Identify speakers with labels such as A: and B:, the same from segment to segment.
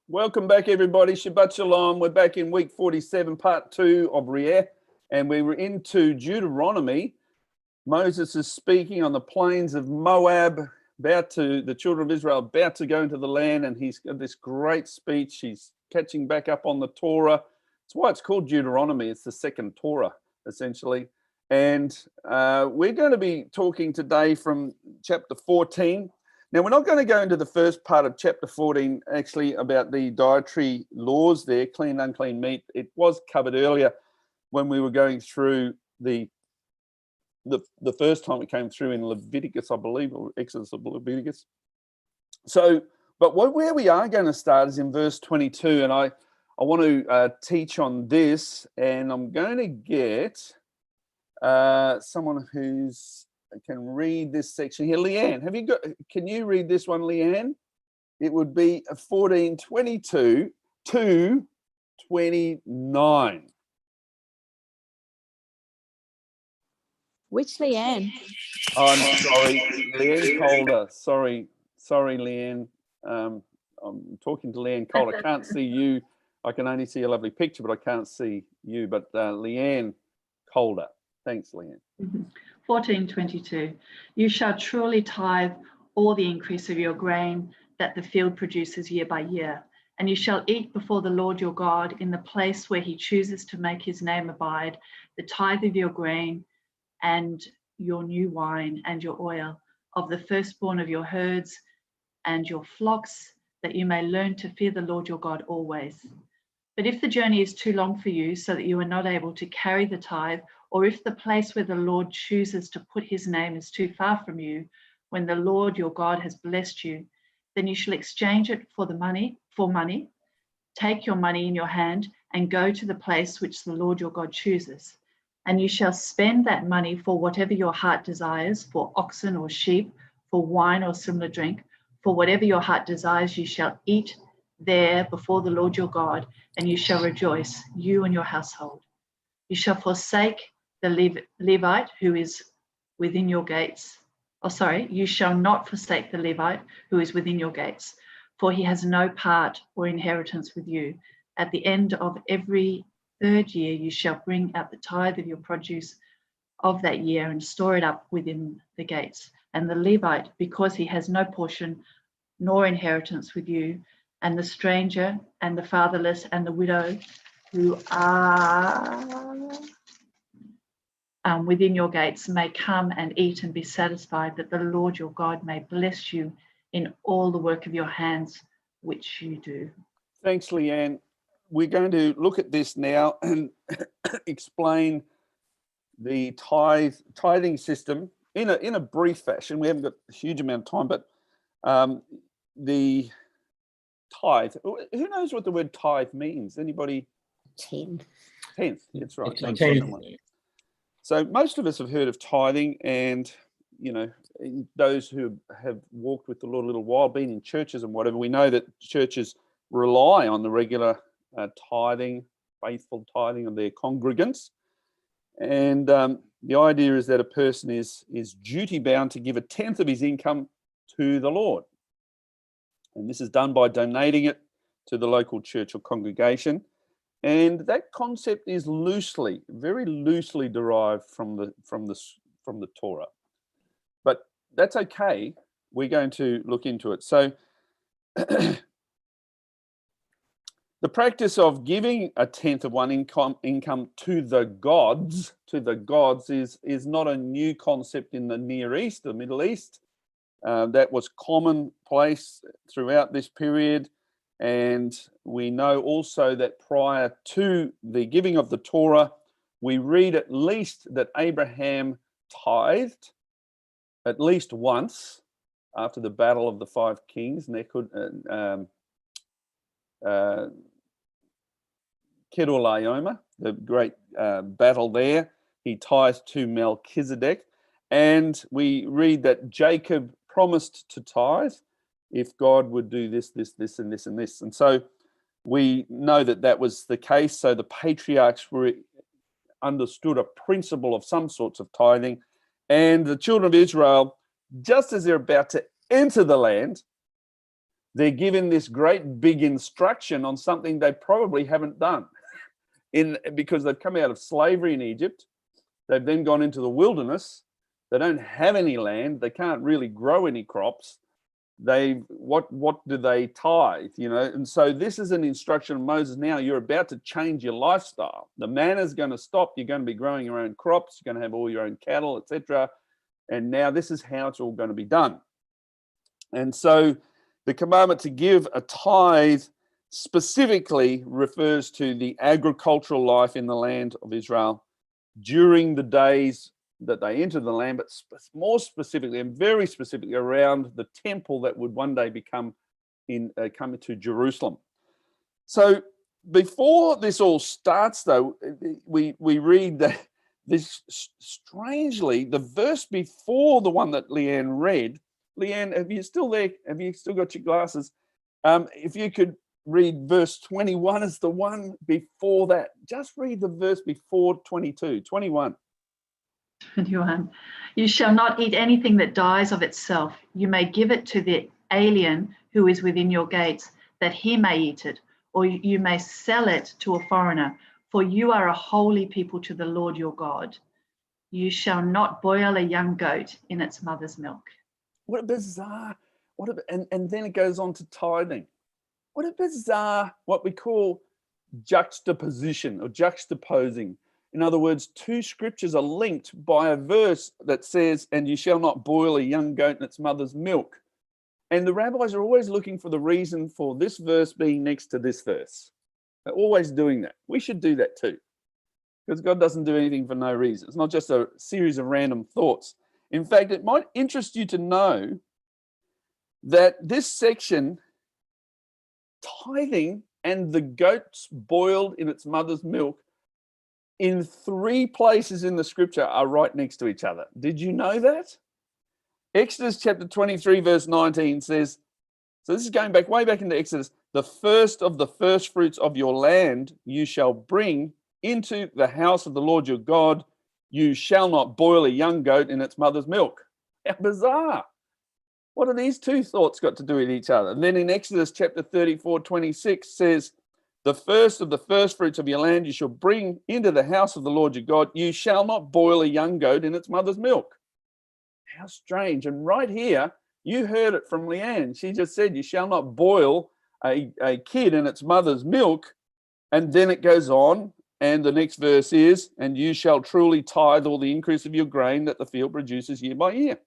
A: Welcome back, everybody. Shabbat Shalom. We're back in week 47, part 2 of Re'eh, and we were into Deuteronomy. Moses is speaking on the plains of Moab, the children of Israel about to go into the land, and he's got this great speech. He's catching back up on the Torah. It's why it's called Deuteronomy. It's the second Torah, essentially. And we're going to be talking today from chapter 14. Now, we're not going to go into the first part of chapter 14, actually, about the dietary laws there, clean, unclean meat. It was covered earlier when we were going through the first time it came through in Leviticus, I believe, or Exodus of Leviticus. So, but where we are going to start is in verse 22, and I want to teach on this, and I'm going to get someone who's can read this section here. Leanne, can you read this one, Leanne? It would be 14:22 to 29.
B: Which Leanne?
A: Oh, I'm sorry, Leanne Calder. Sorry, Leanne. I'm talking to Leanne Calder. I can't see you. I can only see a lovely picture, but I can't see you. But Leanne Calder. Thanks, Leanne.
C: 14:22. You shall truly tithe all the increase of your grain that the field produces year by year, and you shall eat before the Lord your God in the place where he chooses to make his name abide, the tithe of your grain and your new wine and your oil, of the firstborn of your herds and your flocks, that you may learn to fear the Lord your God always. But if the journey is too long for you, so that you are not able to carry the tithe, or if the place where the Lord chooses to put his name is too far from you, when the Lord your God has blessed you, then you shall exchange it for money. Take your money in your hand and go to the place which the Lord your God chooses. And you shall spend that money for whatever your heart desires, for oxen or sheep, for wine or similar drink, for whatever your heart desires, you shall eat there before the Lord your God, and you shall rejoice, you and your household. You shall forsake the Levite who is within your gates. You shall not forsake the Levite who is within your gates, for he has no part or inheritance with you. At the end of every third year, you shall bring out the tithe of your produce of that year and store it up within the gates. And the Levite, because he has no portion nor inheritance with you, and the stranger and the fatherless and the widow who are within your gates may come and eat and be satisfied, that the Lord your God may bless you in all the work of your hands, which you do.
A: Thanks, Leanne. We're going to look at this now and explain the tithing system in a brief fashion. We haven't got a huge amount of time, but the tithe. Who knows what the word tithe means? Anybody?
B: Tenth.
A: That's right.
D: It's tenth.
A: So most of us have heard of tithing, and those who have walked with the Lord a little while, been in churches and whatever, we know that churches rely on the regular tithing, faithful tithing of their congregants. And the idea is that a person is duty bound to give a tenth of his income to the Lord. And this is done by donating it to the local church or congregation. And that concept is very loosely derived from the Torah. But that's okay. We're going to look into it. So the practice of giving a tenth of one income to the gods is not a new concept in the Near East, the Middle East. That was commonplace throughout this period. And we know also that prior to the giving of the Torah, we read at least that Abraham tithed at least once after the battle of the five kings, Kedorlaomer, the great battle there. He tithed to Melchizedek. And we read that Jacob promised to tithe if God would do this, this, and this, and this. And so we know that that was the case. So the patriarchs understood a principle of some sorts of tithing. And the children of Israel, just as they're about to enter the land, they're given this great big instruction on something they probably haven't done because they've come out of slavery in Egypt. They've then gone into the wilderness. They don't have any land. They can't really grow any crops. What do they tithe, And so this is an instruction of Moses. Now you're about to change your lifestyle. The manna is going to stop. You're going to be growing your own crops. You're going to have all your own cattle, etc. And now this is how it's all going to be done. And so the commandment to give a tithe specifically refers to the agricultural life in the land of Israel during the days that they enter the land, but more specifically and very specifically around the temple that would one day come to Jerusalem. So before this all starts, though, we read that this strangely, the verse before the one that Leanne read. Leanne, have you still there? Have you still got your glasses? If you could read verse 21 as the one before that. Just read the verse before 22, 21.
C: 21. You shall not eat anything that dies of itself. You may give it to the alien who is within your gates, that he may eat it, or you may sell it to a foreigner, for you are a holy people to the Lord your God. You shall not boil a young goat in its mother's milk.
A: What a bizarre, and then it goes on to tithing. What a bizarre, what we call juxtaposition or juxtaposing. In other words, two scriptures are linked by a verse that says, and you shall not boil a young goat in its mother's milk. And the rabbis are always looking for the reason for this verse being next to this verse. They're always doing that. We should do that too, because God doesn't do anything for no reason. It's not just a series of random thoughts. In fact, it might interest you to know that this section, tithing and the goats boiled in its mother's milk, in 3 places in the scripture are right next to each other. Did you know that? Exodus chapter 23 verse 19 says, so this is going back, way back into Exodus, the first of the first fruits of your land you shall bring into the house of the Lord your God. You shall not boil a young goat in its mother's milk. How bizarre. What have these two thoughts got to do with each other? And then in Exodus chapter 34, 26 says, the first of the first fruits of your land you shall bring into the house of the Lord your God. You shall not boil a young goat in its mother's milk. How strange. And right here, you heard it from Leanne. She just said, you shall not boil a kid in its mother's milk. And then it goes on. And the next verse is, and you shall truly tithe all the increase of your grain that the field produces year by year.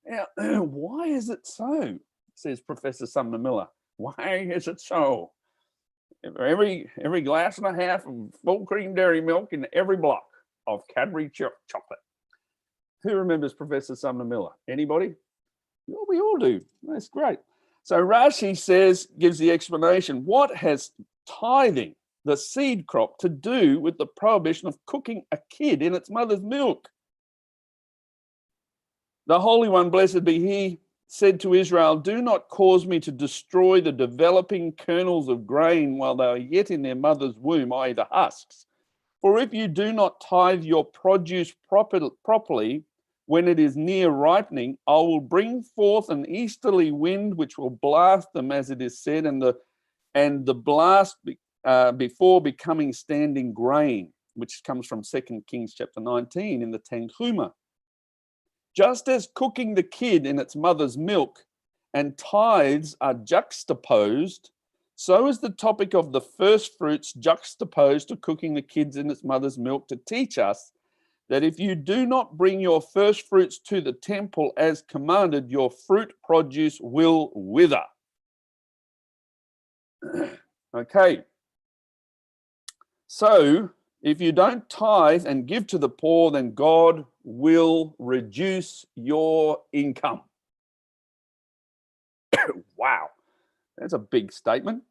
A: Now, why is it so? Says Professor Sumner Miller. Why is it so? Every glass and a half of full cream dairy milk in every block of Cadbury chocolate. Who remembers Professor Sumner Miller? Anybody? Well, we all do. That's great. So Rashi gives the explanation. What has tithing, the seed crop, to do with the prohibition of cooking a kid in its mother's milk? The Holy One, blessed be he, said to Israel, do not cause me to destroy the developing kernels of grain while they are yet in their mother's womb, i.e. the husks. For if you do not tithe your produce properly when it is near ripening, I will bring forth an easterly wind which will blast them, as it is said, and the blast before becoming standing grain, which comes from 2 Kings chapter 19 in the Tanhuma. Just as cooking the kid in its mother's milk and tithes are juxtaposed, so is the topic of the first fruits juxtaposed to cooking the kids in its mother's milk, to teach us that if you do not bring your first fruits to the temple as commanded, your fruit produce will wither. Okay. So if you don't tithe and give to the poor, then God will reduce your income. Wow, that's a big statement.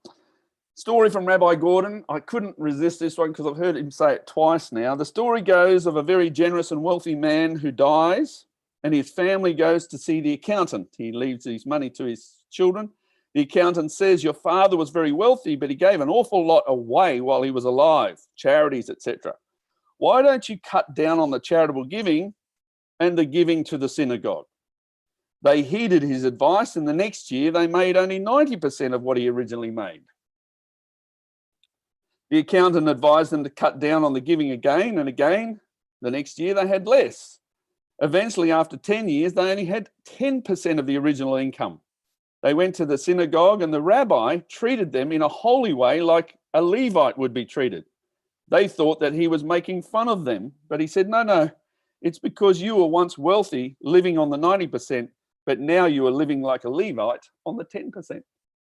A: Story from Rabbi Gordon. I couldn't resist this one because I've heard him say it twice now. The story goes of a very generous and wealthy man who dies, and his family goes to see the accountant. He leaves his money to his children. The accountant says, your father was very wealthy, but he gave an awful lot away while he was alive, charities, etc. Why don't you cut down on the charitable giving and the giving to the synagogue? They heeded his advice, and the next year they made only 90% of what he originally made. The accountant advised them to cut down on the giving again and again. The next year they had less. Eventually, after 10 years, they only had 10% of the original income. They went to the synagogue, and the rabbi treated them in a holy way like a Levite would be treated. They thought that he was making fun of them, but he said, no, it's because you were once wealthy, living on the 90%, but now you are living like a Levite on the 10%.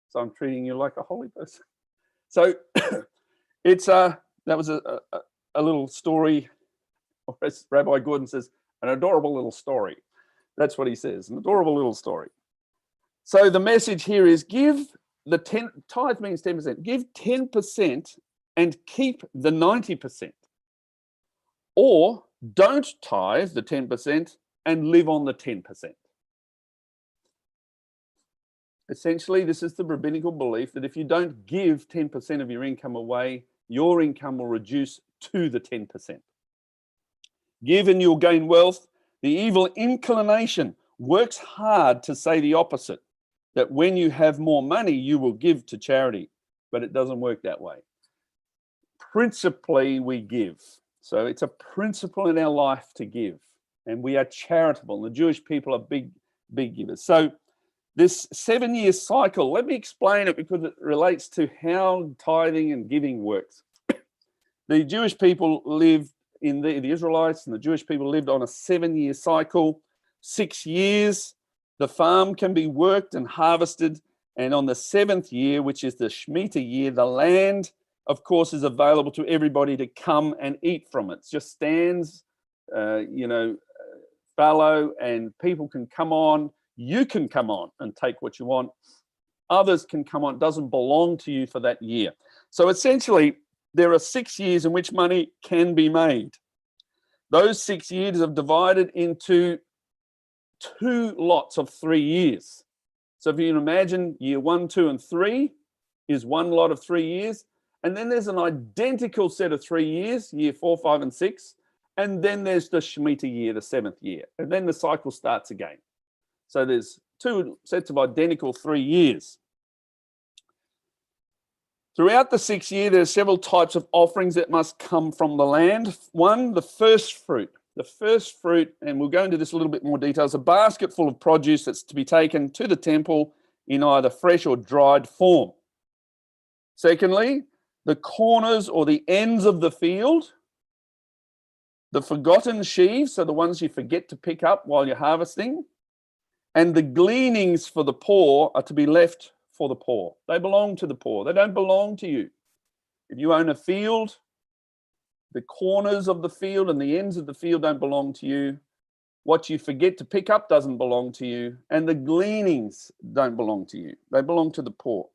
A: So I'm treating you like a holy person. So that was a little story, or as Rabbi Gordon says, an adorable little story. That's what he says, an adorable little story. So the message here is tithe means 10%. Give 10% and keep the 90%. Or don't tithe the 10% and live on the 10%. Essentially, this is the rabbinical belief that if you don't give 10% of your income away, your income will reduce to the 10%. Give and you'll gain wealth. The evil inclination works hard to say the opposite, that when you have more money, you will give to charity, but it doesn't work that way. Principally, we give. So it's a principle in our life to give, and we are charitable. The Jewish people are big givers. So this 7-year cycle, let me explain it because it relates to how tithing and giving works. The Jewish people lived the Israelites and the Jewish people lived on a 7-year cycle. 6 years, the farm can be worked and harvested. And on the 7th year, which is the Shemitah year, the land, of course, is available to everybody to come and eat from it. It just stands, fallow, and people can come on. You can come on and take what you want. Others can come on. It doesn't belong to you for that year. So essentially, there are 6 years in which money can be made. Those 6 years are divided into 2 lots of 3 years. So if you can imagine, year 1, 2, and 3 is 1 lot of 3 years. And then there's an identical set of 3 years, year 4, 5, and 6. And then there's the Shemitah year, the 7th year. And then the cycle starts again. So there's 2 sets of identical 3 years. Throughout the 6th year, there's several types of offerings that must come from the land. One, the first fruit. The first fruit, and we'll go into this a little bit more detail, is a basket full of produce that's to be taken to the temple in either fresh or dried form. Secondly, the corners or the ends of the field, the forgotten sheaves, so the ones you forget to pick up while you're harvesting, and the gleanings for the poor are to be left for the poor. They belong to the poor. They don't belong to you. If you own a field, the corners of the field and the ends of the field don't belong to you. What you forget to pick up doesn't belong to you. And the gleanings don't belong to you. They belong to the poor.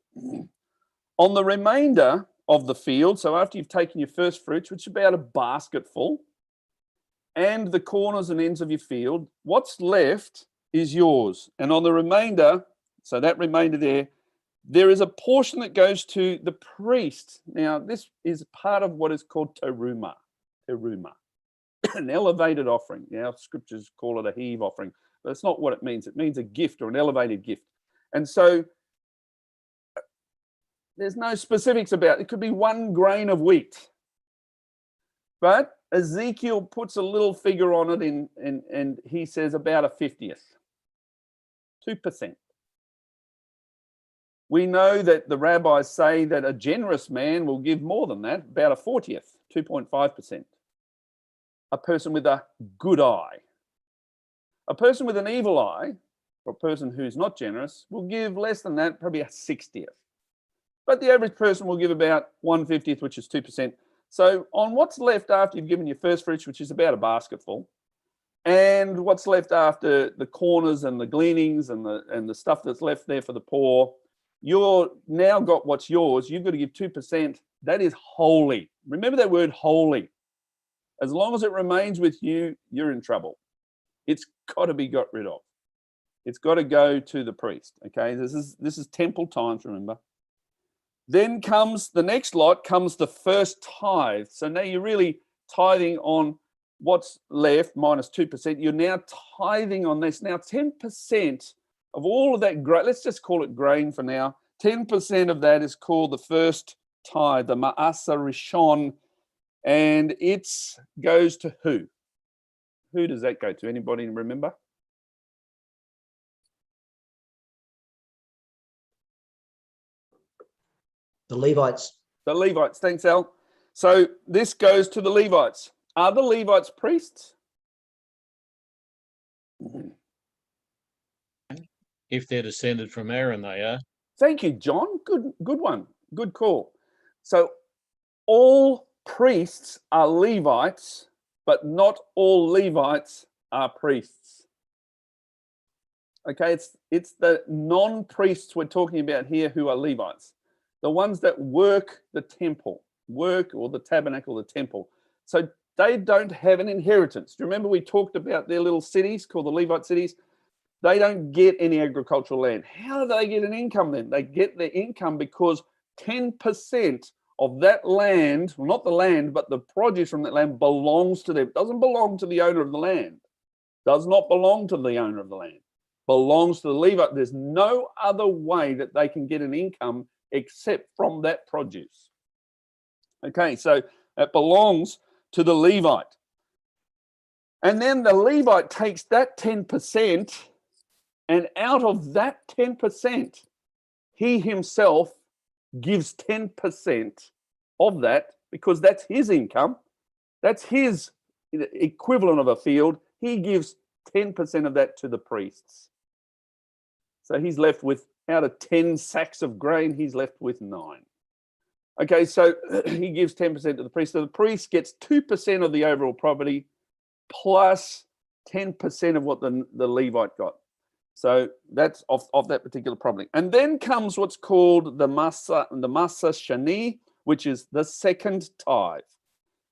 A: On the remainder of the field, so after you've taken your first fruits, which is about a basket full, and the corners and ends of your field, what's left is yours. And on the remainder, so that remainder there is a portion that goes to the priest. Now, this is part of what is called teruma, an elevated offering. Now, scriptures call it a heave offering, but that's not what it means. It means a gift or an elevated gift. And so there's no specifics about it. It could be 1 grain of wheat. But Ezekiel puts a little figure on it and he says about a 50th, 2%. We know that the rabbis say that a generous man will give more than that, about a 40th, 2.5%. A person with a good eye. A person with an evil eye, or a person who's not generous, will give less than that, probably a 60th. But the average person will give about 1/50th, which is 2%. So on what's left after you've given your first fruits, which is about a basketful, and what's left after the corners and the gleanings and the stuff that's left there for the poor, you're now got what's yours. You've got to give 2%. That is holy. Remember that word holy. As long as it remains with you, you're in trouble. It's got to be got rid of. It's got to go to the priest. Okay, this is temple times, remember. Then comes the next lot, comes the first tithe. So now you're really tithing on what's left minus 2%, you're now tithing on this. Now 10% of all of that grain, let's just call it grain for now, 10% of that is called the first tithe, the Ma'aser Rishon, and it goes to who? Who does that go to? Anybody remember?
B: The Levites.
A: The Levites. Thanks, Al. So this goes to the Levites. Are the Levites priests?
D: If they're descended from Aaron, they are.
A: Thank you, John. Good one. Good call. So all priests are Levites, but not all Levites are priests. Okay, it's the non-priests we're talking about here who are Levites, the ones that work the temple, or the tabernacle, the temple. So they don't have an inheritance. Do you remember we talked about their little cities called the Levite cities? They don't get any agricultural land. How do they get an income then? They get their income because 10% of that land, well, not the land, but the produce from that land belongs to them. It doesn't belong to the owner of the land. Does not belong to the owner of the land. Belongs to the Levite. There's no other way that they can get an income except from that produce. Okay, so it belongs to the Levite. And then the Levite takes that 10%, and out of that 10%, he himself gives 10% of that, because that's his income. That's his equivalent of a field. He gives 10% of that to the priests. So he's left with, out of 10 sacks of grain, he's left with 9. Okay, so he gives 10% to the priest. So the priest gets 2% of the overall property plus 10% of what the Levite got. So that's off that particular property. And then comes what's called the Masa Shani, which is the second tithe.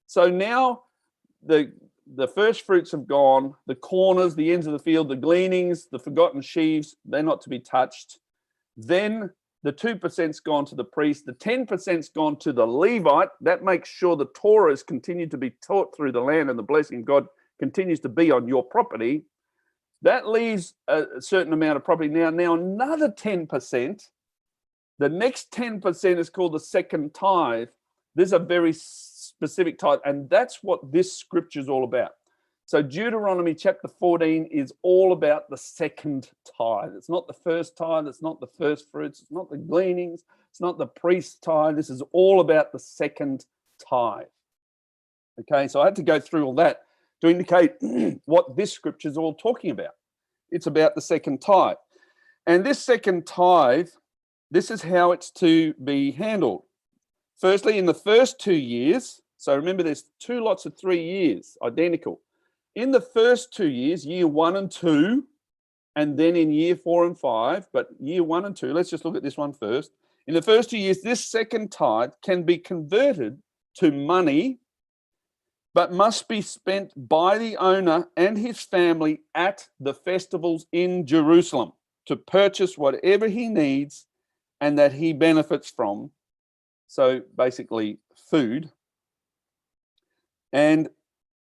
A: So now the first fruits have gone, the corners, the ends of the field, the gleanings, the forgotten sheaves, they're not to be touched. Then the 2%'s gone to the priest, the 10%'s gone to the Levite. That makes sure the Torah has continued to be taught through the land and the blessing of God continues to be on your property. That leaves a certain amount of property. Now another 10%, the next 10% is called the second tithe. This is a very specific tithe, and that's what this scripture is all about. So Deuteronomy chapter 14 is all about the second tithe. It's not the first tithe, it's not the first fruits, it's not the gleanings, it's not the priest's tithe. This is all about the second tithe. Okay, so I had to go through all that to indicate what this scripture is all talking about. It's about the second tithe. And this second tithe, this is how it's to be handled. Firstly, in the first 2 years, so remember there's 2 lots of 3 years, identical. In the first 2 years, year 1 and 2, and then in year 4 and 5, but year 1 and 2, let's just look at this one first. In the first 2 years, this second tithe can be converted to money, but must be spent by the owner and his family at the festivals in Jerusalem to purchase whatever he needs and that he benefits from. So basically food. And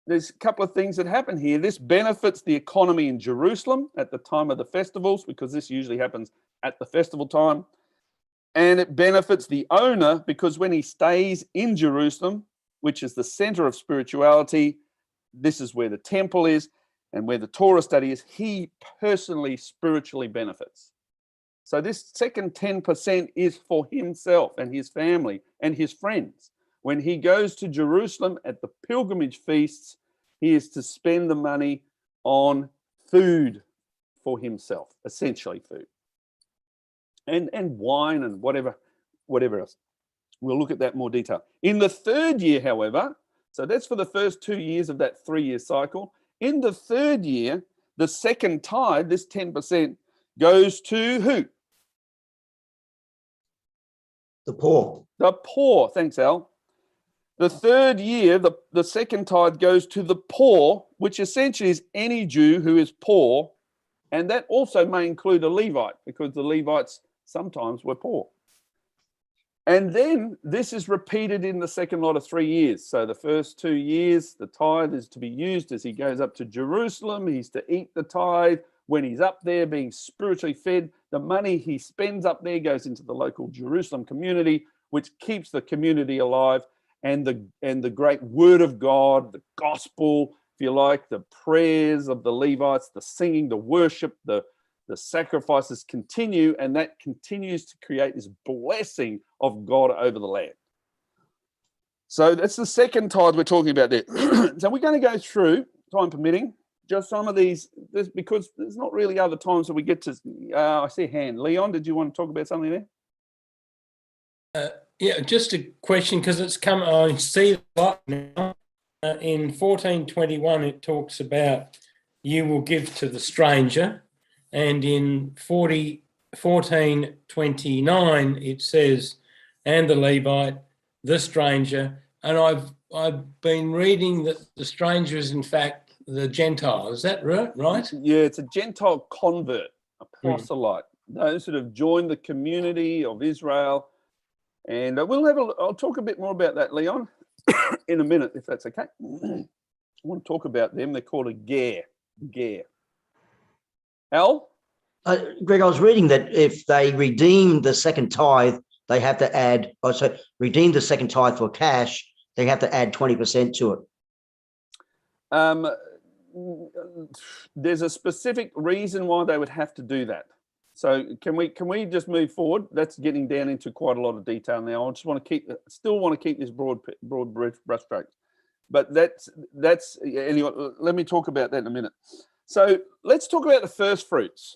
A: there's a couple of things that happen here. This benefits the economy in Jerusalem at the time of the festivals, because this usually happens at the festival time. And it benefits the owner because when he stays in Jerusalem, which is the center of spirituality, this is where the temple is and where the Torah study is, he personally spiritually benefits. So this second 10% is for himself and his family and his friends. When he goes to Jerusalem at the pilgrimage feasts, he is to spend the money on food for himself, essentially food. And wine and whatever else. We'll look at that in more detail. In the third year, however, so that's for the first 2 years of that 3-year cycle. In the third year, the second tithe, this 10%, goes to who?
B: The poor.
A: The poor. Thanks, Al. The third year, the second tithe goes to the poor, which essentially is any Jew who is poor. And that also may include a Levite, because the Levites sometimes were poor. And then this is repeated in the second lot of 3 years. So the first 2 years, the tithe is to be used as he goes up to Jerusalem. He's to eat the tithe. When he's up there being spiritually fed, the money he spends up there goes into the local Jerusalem community, which keeps the community alive. And the great word of God, the gospel, if you like, the prayers of the Levites, the singing, the worship, the sacrifices continue, and that continues to create this blessing of God over the land. So that's the second tithe we're talking about there. So we're going to go through, time permitting, just some of these, because there's not really other times that we get to, I see a hand. Leon, did you want to talk about something there?
E: Yeah, just a question, because it's come, I see a lot now. In 14:21, it talks about you will give to the stranger. And in 14:29, it says, and the Levite, the stranger. And I've been reading that the stranger is in fact the Gentile. Is that right?
A: Yeah, it's a Gentile convert, a proselyte, those that have joined the community of Israel. And I'll talk a bit more about that, Leon, in a minute, if that's okay. I want to talk about them. They're called a ger. Al?
B: Greg, I was reading that if they redeem the second tithe, they have to add, redeem the second tithe for cash, they have to add 20% to it.
A: There's a specific reason why they would have to do that. So can we just move forward? That's getting down into quite a lot of detail now. I just want to keep this broad brushstrokes. But that's anyway. Let me talk about that in a minute. So let's talk about the first fruits.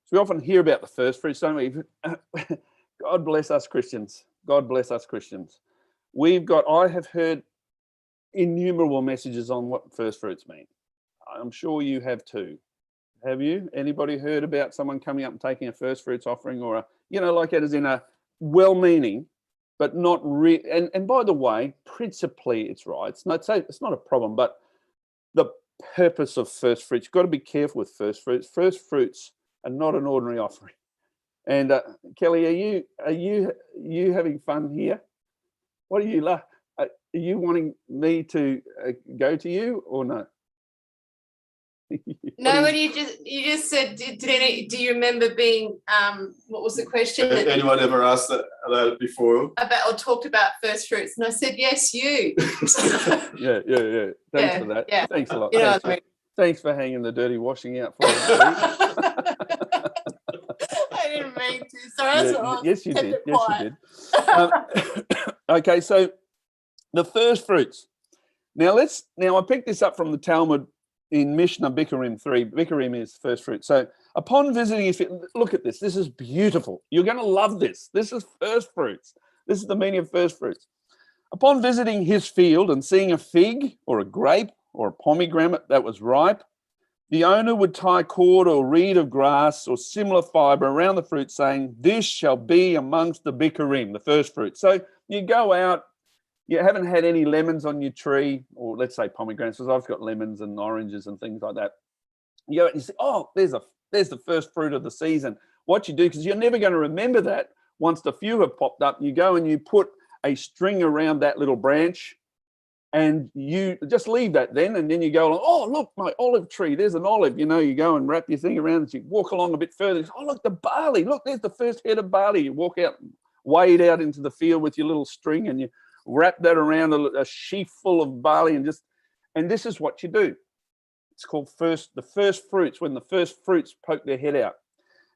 A: So we often hear about the first fruits, don't we? God bless us Christians. God bless us Christians. I have heard innumerable messages on what first fruits mean. I'm sure you have too. Have you? Anybody heard about someone coming up and taking a first fruits offering, or like that, as in a well-meaning, but not real? And by the way, principally it's right. It's not a problem, but the purpose of first fruits, you've got to be careful with first fruits. First fruits are not an ordinary offering. And Kelly, are you having fun here? What are you are you wanting me to go to you or no?
F: No, but you just said, do you remember being, what was the question?
G: Anyone ever asked that before?
F: About or talked about first fruits? And I said, yes, you.
A: Yeah. Thanks for that.
F: Yeah.
A: Thanks a lot.
F: You know what I mean?
A: Thanks for hanging the dirty washing out for us.
F: I didn't mean to. Sorry,
A: yes, you did. Yes, you did. Okay, so the first fruits. Now I picked this up from the Talmud in Mishnah Bikurim 3. Bikurim is first fruit. So upon visiting, look at this. This is beautiful. You're going to love this. This is first fruits. This is the meaning of first fruits. Upon visiting his field and seeing a fig or a grape or a pomegranate that was ripe, the owner would tie cord or reed of grass or similar fiber around the fruit, saying, "This shall be amongst the bikurim," the first fruit. So you go out, you haven't had any lemons on your tree, or let's say pomegranates, because I've got lemons and oranges and things like that. You go out and you say, "Oh, there's the first fruit of the season." What you do, because you're never going to remember that once the few have popped up, you go and you put a string around that little branch, and you just leave that then, and then you go along, "Oh, look, my olive tree, there's an olive." You go and wrap your thing around it. You walk along a bit further. "Oh, look, the barley. Look, there's the first head of barley." You walk out, wade out into the field with your little string, and you wrap that around a sheaf full of barley, and this is what you do. It's called the first fruits, when the first fruits poke their head out.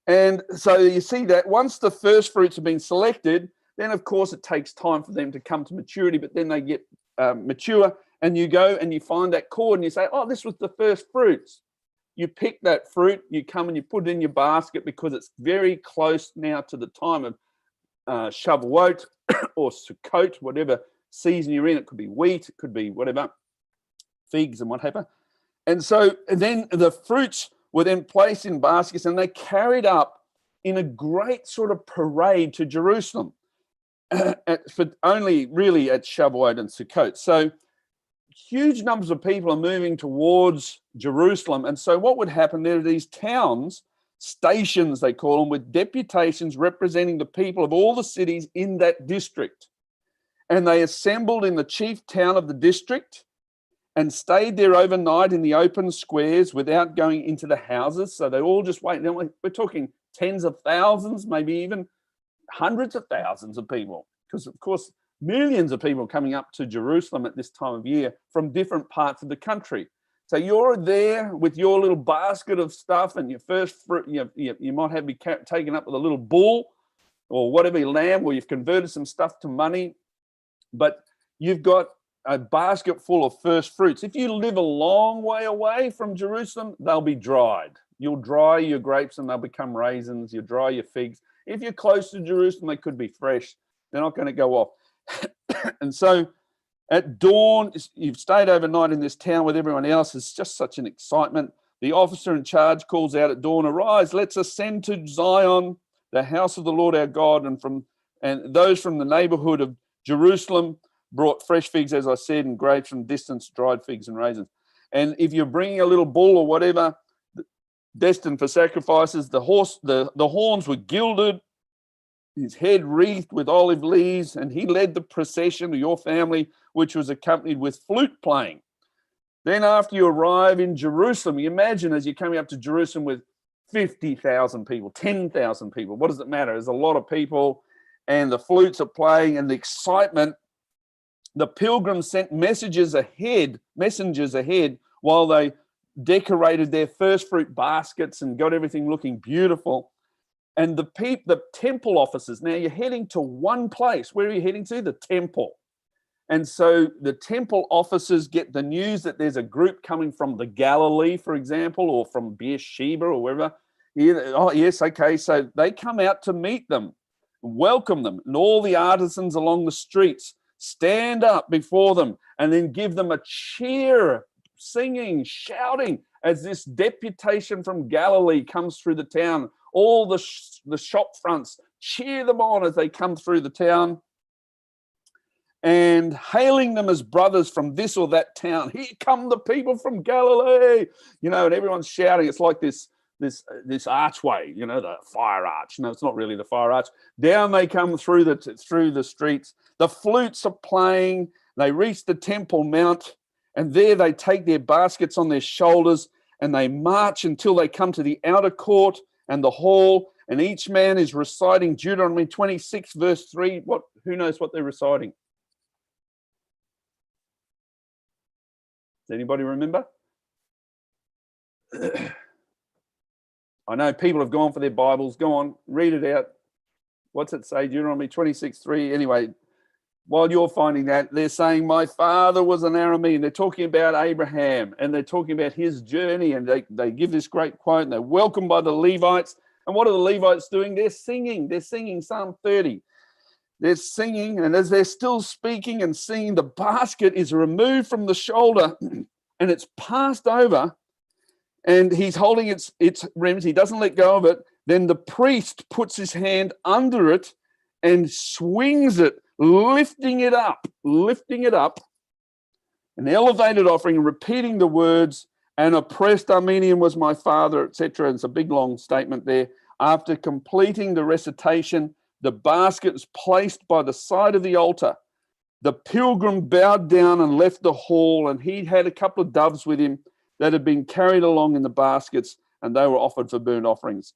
A: And so you see that once the first fruits have been selected, then of course it takes time for them to come to maturity, but then they get mature, and you go and you find that cord and you say, "Oh, this was the first fruits." You pick that fruit, you come and you put it in your basket, because it's very close now to the time of Shavuot or Sukkot, whatever season you're in. It could be wheat, it could be whatever, figs and whatever. And then the fruits were then placed in baskets, and they carried up in a great sort of parade to Jerusalem, for only really at Shavuot and Sukkot. So huge numbers of people are moving towards Jerusalem. And so what would happen, there are these towns stations, they call them, with deputations representing the people of all the cities in that district. And they assembled in the chief town of the district and stayed there overnight in the open squares without going into the houses. So they all just wait. Now we're talking tens of thousands, maybe even hundreds of thousands of people, because of course millions of people coming up to Jerusalem at this time of year from different parts of the country. So you're there with your little basket of stuff and your first fruit. You might be taken up with a little bull or whatever, lamb, or you've converted some stuff to money, but you've got a basket full of first fruits. If you live a long way away from Jerusalem, they'll be dried. You'll dry your grapes and they'll become raisins. You dry your figs. If you're close to Jerusalem, they could be fresh. They're not going to go off. And so at dawn, you've stayed overnight in this town with everyone else. It's just such an excitement. The officer in charge calls out at dawn, "Arise, let's ascend to Zion, the house of the Lord our God." And those from the neighborhood of Jerusalem brought fresh figs, as I said, and grapes from distance, dried figs and raisins. And if you're bringing a little bull or whatever, destined for sacrifices, the horns were gilded, his head wreathed with olive leaves, and he led the procession of your family, which was accompanied with flute playing. Then after you arrive in Jerusalem, you imagine as you're coming up to Jerusalem with 50,000 people, 10,000 people. What does it matter? There's a lot of people, and the flutes are playing, and the excitement. The pilgrims sent messengers ahead while they decorated their first fruit baskets and got everything looking beautiful. And the temple officers, now you're heading to one place. Where are you heading to? The temple. And so the temple officers get the news that there's a group coming from the Galilee, for example, or from Beersheba or wherever. Oh, yes, okay. So they come out to meet them, welcome them, and all the artisans along the streets stand up before them and then give them a cheer, singing, shouting, as this deputation from Galilee comes through the town. All the shop fronts cheer them on as they come through the town, and hailing them as brothers from this or that town. "Here come the people from Galilee," and everyone's shouting. It's like this archway, the fire arch. No, it's not really the fire arch. Down they come through the streets. The flutes are playing. They reach the Temple Mount, and there they take their baskets on their shoulders, and they march until they come to the outer court and the hall, and each man is reciting Deuteronomy 26, verse 3. Who knows what they're reciting? Does anybody remember? I know people have gone for their Bibles. Go on, read it out. What's it say? Deuteronomy 26:3. Anyway, while you're finding that, they're saying, "My father was an Aramean." They're talking about Abraham, and they're talking about his journey, and they give this great quote, and they're welcomed by the Levites. And what are the Levites doing? They're singing. They're singing Psalm 30. They're singing, and as they're still speaking and singing, the basket is removed from the shoulder, and it's passed over, and he's holding its rims. He doesn't let go of it. Then the priest puts his hand under it and swings it, lifting it up, an elevated offering, repeating the words, "An oppressed Armenian was my father," etc. It's a big, long statement there. After completing the recitation, the basket is placed by the side of the altar. The pilgrim bowed down and left the hall, and he had a couple of doves with him that had been carried along in the baskets, and they were offered for burnt offerings.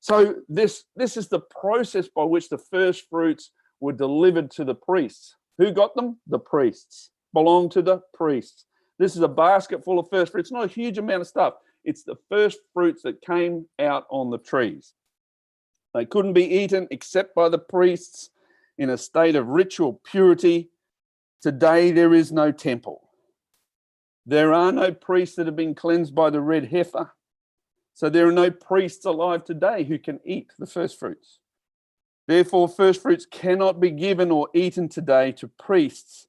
A: So this is the process by which the first fruits were delivered to the priests. Who got them? The priests. Belong to the priests. This is a basket full of first fruits. It's not a huge amount of stuff. It's the first fruits that came out on the trees. They couldn't be eaten except by the priests in a state of ritual purity. Today there is no temple. There are no priests that have been cleansed by the red heifer. So there are no priests alive today who can eat the first fruits. Therefore, first fruits cannot be given or eaten today to priests.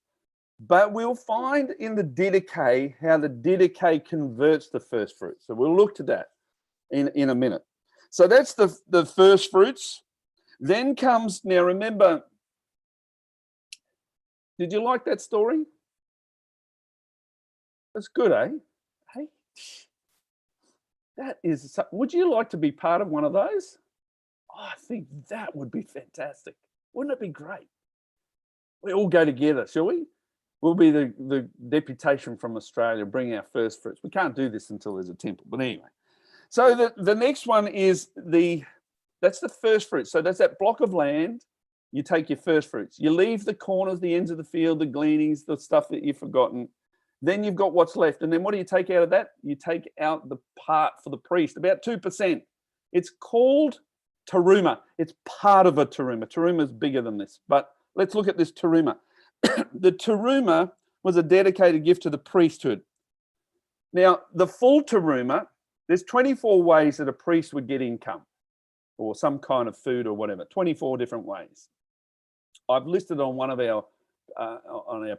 A: But we'll find in the Didache how the Didache converts the first fruits. So we'll look to that in a minute. So that's the first fruits. Then comes, now remember, did you like that story? That's good, eh? Hey? That is, would you like to be part of one of those? Oh, I think that would be fantastic. Wouldn't it be great? We all go together, shall we? We'll be the deputation from Australia, bring our first fruits. We can't do this until there's a temple, but anyway. So the next one is that's the first fruit. So that's that block of land. You take your first fruits. You leave the corners, the ends of the field, the gleanings, the stuff that you've forgotten. Then you've got what's left. And then what do you take out of that? You take out the part for the priest, about 2%. It's called teruma. It's part of a teruma. Teruma is bigger than this. But let's look at this teruma. The teruma was a dedicated gift to the priesthood. Now, the full teruma, there's 24 ways that a priest would get income or some kind of food or whatever, 24 different ways. I've listed on one of our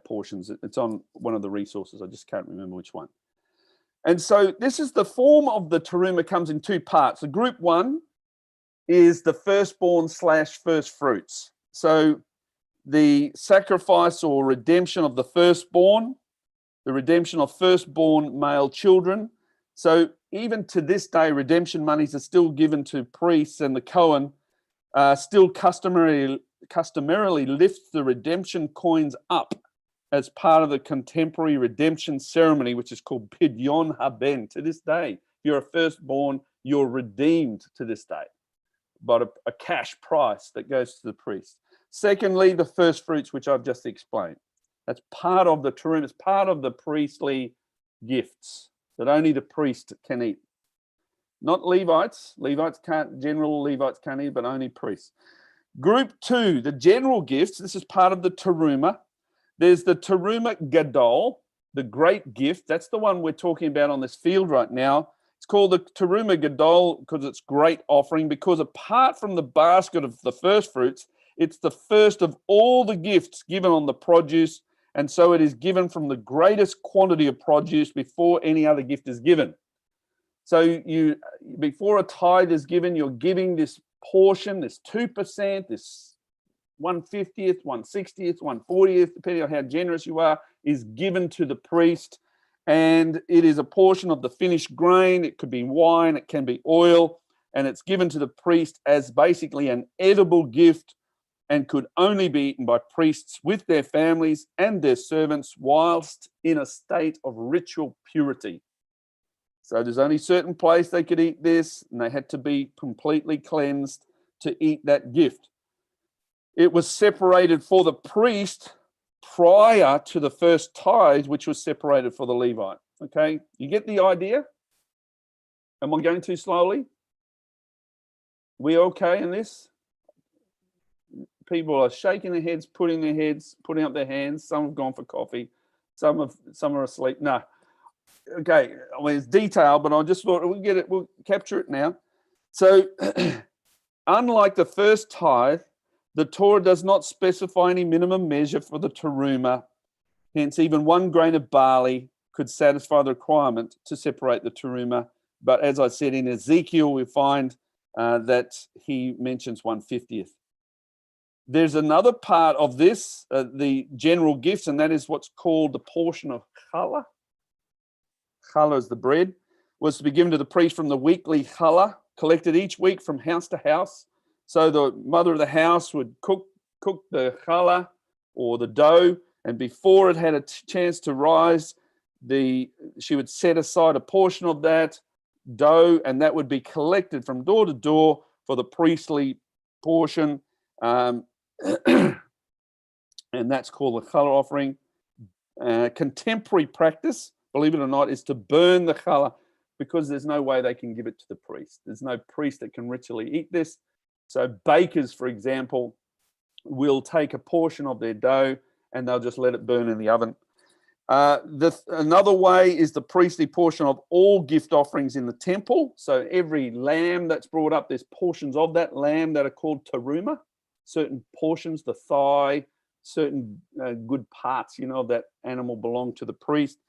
A: portions. It's on one of the resources. I just can't remember which one. And so this is the form of the teruma comes in two parts. The group one is the firstborn / first fruits. So the sacrifice or redemption of the firstborn, the redemption of firstborn male children. So even to this day, redemption monies are still given to priests, and the Cohen still customarily lifts the redemption coins up as part of the contemporary redemption ceremony, which is called Pidyon Haben. To this day, if you're a firstborn, you're redeemed to this day, but a cash price that goes to the priest. Secondly, the first fruits, which I've just explained. That's part of the teruma. It's part of the priestly gifts that only the priest can eat. Not Levites. General Levites can't eat, but only priests. Group two, the general gifts. This is part of the teruma. There's the teruma gadol, the great gift. That's the one we're talking about on this field right now. It's called the teruma gadol because it's great offering, because apart from the basket of the first fruits, it's the first of all the gifts given on the produce, and so it is given from the greatest quantity of produce before any other gift is given. So before a tithe is given, you're giving this portion, this 2%, this 1/50th, 1/60th, 1/40th, depending on how generous you are, is given to the priest. And it is a portion of the finished grain. It could be wine, it can be oil, and it's given to the priest as basically an edible gift, and could only be eaten by priests with their families and their servants whilst in a state of ritual purity. So there's only a certain place they could eat this, and they had to be completely cleansed to eat that gift. It was separated for the priest prior to the first tithe, which was separated for the Levite. Okay, you get the idea? Am I going too slowly? We okay in this? People are shaking their heads, putting up their hands. Some have gone for coffee. Some are asleep. No. Okay. I mean, it's detailed, but I just thought we'll get it. We'll capture it now. So, unlike the first tithe, the Torah does not specify any minimum measure for the teruma. Hence, even 1 grain of barley could satisfy the requirement to separate the teruma. But as I said, in Ezekiel, we find that he mentions 1/50th. There's another part of this, the general gifts, and that is what's called the portion of challah. Challah is the bread, was to be given to the priest from the weekly challah, collected each week from house to house. So the mother of the house would cook the challah or the dough, and before it had a chance to rise, she would set aside a portion of that dough, and that would be collected from door to door for the priestly portion. And that's called the challah offering. Contemporary practice, believe it or not, is to burn the challah, because there's no way they can give it to the priest. There's no priest that can ritually eat this. So bakers, for example, will take a portion of their dough and they'll just let it burn in the oven. Another way is the priestly portion of all gift offerings in the temple. So every lamb that's brought up, there's portions of that lamb that are called teruma, certain portions, the thigh, certain good parts, of that animal belong to the priest.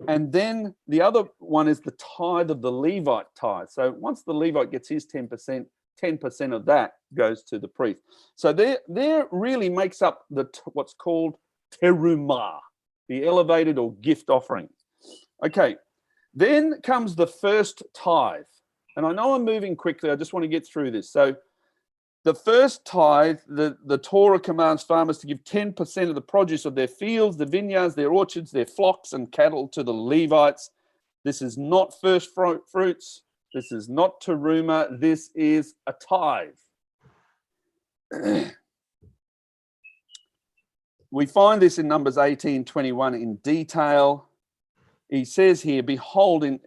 A: And then the other one is the tithe of the Levite tithe. So once the Levite gets his 10%, 10% of that goes to the priest. So there really makes up what's called terumah, the elevated or gift offering. Okay, then comes the first tithe. And I know I'm moving quickly. I just want to get through this. So the first tithe, the Torah commands farmers to give 10% of the produce of their fields, their vineyards, their orchards, their flocks and cattle to the Levites. This is not first fruits. This is not teruma. This is a tithe. We find this in Numbers 18:21 in detail. He says here, behold, in